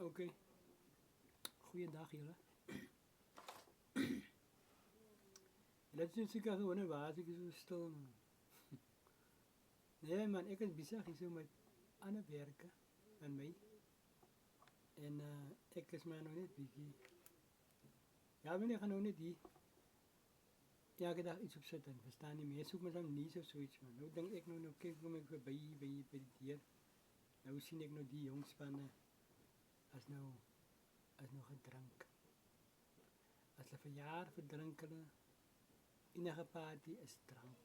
Okay. Goeiedag julle. Julle het seker gewonder waar ek so stil. Nee man, ek is besig hier so met ander werke aan my. En ek is maar nog net bietjie. Ja, meneer gaan nou net die. Ja, ek dag iets opsit en verstaan nie meer. Soek my dan nie so iets man. Nou dink ek nou kyk kom ek by die deur. Nou sien ek nou die jong spanne as nou gedrink. As hulle verjaar verdrink hulle. Enige party is drank.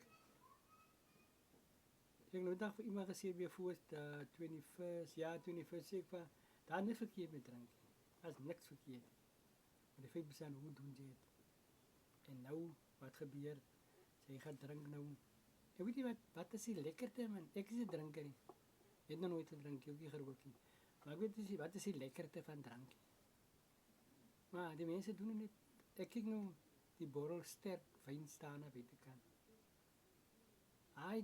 Ek nou dag vir iemand gesê weer voor 21st, ja 21st sê ek van, daar niks verkeerd met drink. Daar is niks verkeerd. Maar die 5% hoe doen jy het? En nou, wat gebeur? Sy gaan drink nou. Ek weet nie wat is die lekkerte man? Ek is 'n drinker nie. Ek het nog nooit gedrink, ek het nie gerook nie. Maar ek weet nie wat is die lekkerte van drank. Maar die mense doen net, ek kyk nou die borrel sterk wyn staan aan buitekant. Hy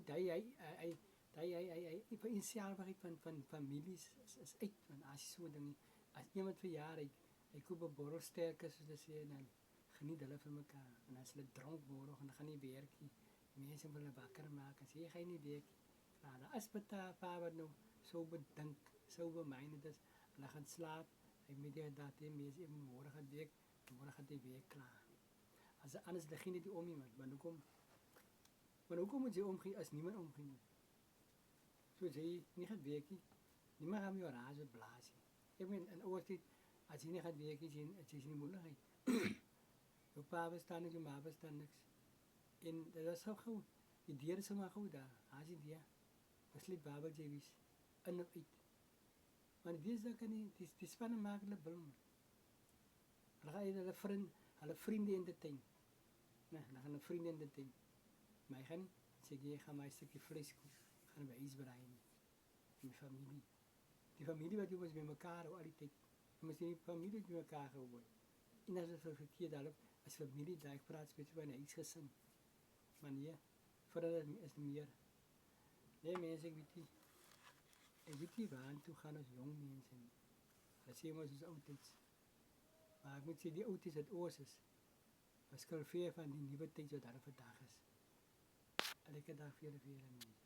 vir insialbaarheid van families is uit van as so ding. As iemand verjaar hy koop 'n borrel sterker soos hulle sê en dan geniet hulle vir mekaar. En as hulle dronk word en gaan nie werk nie. Mense wil hulle wakker maak en sê jy gaan nie werk nie. Klaar, as pa wat nou so bedink, so beminded is, hulle gaan slaap. Hy met die dat hy mense môre gaan werk, môre gaan hy werk klaar. As anders hulle geen die om iemand, maar hoekom moet jy omgee as niemand omgee nie? So jy nie gaan werk nie. Niemand gaan jou raas blaas nie. Ek meen in oortyd as jy nie gaan werk nie, jy is nie moeilikheid. Jou pa bestaan nie, jou ma bestaan niks. En dat is so goed. Die diere is maar goed daar. As jy die besluit babel jy wis in of uit. Maar dis dan kan nie die spanne maak hulle bring. Hulle gaan hulle vriende in die tuin. Nee, hulle gaan 'n vriende in die tuin. Maar ek gaan sê jy gaan my stukkie vleis koop. Gaan by ys braai met my familie. Die familie wat jy mos met mekaar al die tyd. Jy mos nie familie met mekaar hou word. En as dit verkeerd daarop as familie daai praat spesifiek by 'n huisgesin. Maar nee, vir hulle is meer. Nee mense, ek weet nie waar toe gaan ons jong mense nie. Hulle sê mos is oudtyds. Maar ek moet sê die oudtyds het oors is. Verskil veel van die nuwe tyd wat daar vandag is. Elke dag veel mense.